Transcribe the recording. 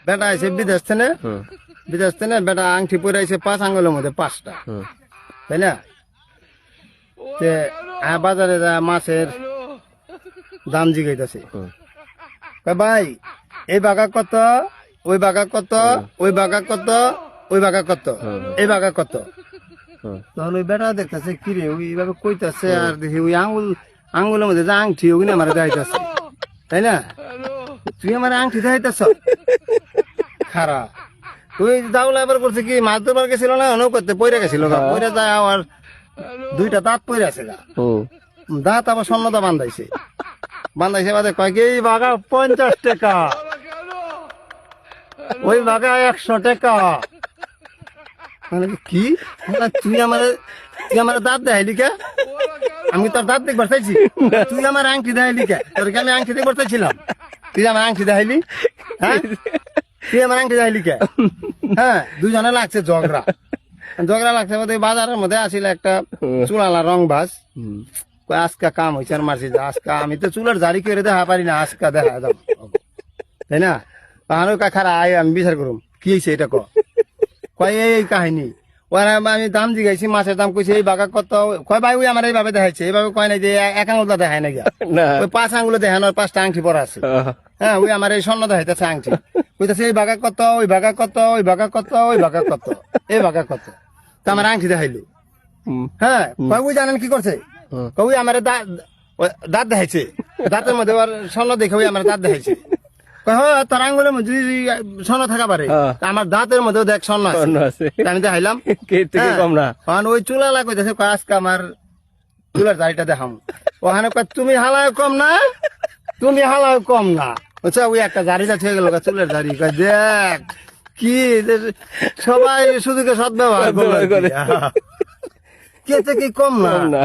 বেটা আইছে বিদেশ থেকে, বিদেশ থেকে বেটা আংটি পরে আইছে 5 আঙ্গুলের মধ্যে 5টা, তাই না? তে বাজারে যা মাছের দাম জিগাইতেছে, ভাই এই বাঘা কত, ওই বাঘা কত, ওই বাঘা কত, ওই বাঘা কত, এই বাঘা কত। তখন ওই বেটা দেখতেছে কিরে ওইভাবে কইতাছে, আর দেখি ওই আঙ্গুলের মধ্যে যে আংটি ওগুলো আমার দেখাইতেছে, তাই না? তুই আমার আংটি দেখাইতেছ খারাপ। তুই দাউলা এবার করছে কি মাছ ধরবার গেছিল না, অনেক করতে পইরা গেছিল, পইরা যায় আমার 2টা দাঁত পইরা আছে, দাঁত আবার স্বর্ণদা বান্ধাইছে, বান্ধাইছে বাদে কয় কি এই বাঘা 50 টাকা, ওই বাঘা 100 টাকা। মানে কি তুই আমার দাঁত দেখাইলি কে? আমি তোর দাঁত দেখবার চাইছি, তুই আমার আংটি দেখাইলি কে? তোর কি আমি আংটি দেখবার চাইছিলাম? তুই আমার আংটি দেখাইলি, হ্যাঁ? তুই আমার আংটি দেখাইলি কে? হ্যাঁ, দুজনে লাগছে ঝগড়া, ঝগড়া লাগছে বোধ বাজারের মধ্যে আসিল একটা চুলালা রং বাস, আজকা কাম হয়েছে আর মারছি, আজকা আমি তো চুলার জারি করে দেখা পারি না, আজকা দেখা দাম, তাই না? আরো খারা আয় আমি বিচার করুম কি হয়েছে এটা কয় এই কাহিনী। ওরা আমি দাম জিগাইছি, মাছের দাম কইছে এই বাঘা কত, কয় ভাই ওই আমার এইভাবে দেখাইছে, এইভাবে কয় নাই যে 1 আঙুলটা দেখায় না গিয়া, ওই 5 আঙুলে দেখানো, 5টা আংটি পরা আছে, হ্যাঁ ওই আমার এই স্বর্ণ দেখাইতেছে আংটি, কইতাছে এই বাঘা কত, ওই বাঘা কত, ওই বাঘা কত, ওই বাঘা কত, এই বাঘা কত। তো আমার আংটি দেখাইলো, হ্যাঁ কয় ওই জানেন কি করছে, কই আমার দাঁত দেখাইছে, দাঁতের মধ্যে ওর স্বর্ণ দেখে ওই আমার দাঁত দেখাইছে, তোর আঙ্গুলের মধ্যে স্বর্ণ থাকা পারে, আমার দাঁতের মধ্যেও দেখ স্বর্ণ আছে, আমি দেখাইলাম কম না। ওই চুলা লাগতেছে আজকে আমার চুলার দাড়িটা দেখাম, ওখানে তুমি হালায় কম না, তুমি হালায় কম না, বুঝছো? ওই একটা দাড়িটা থেকে গেল চুলের দাড়ি, দেখ কি সবাই শুধু সদ্ব্যবহার করে, কে থেকে কম না।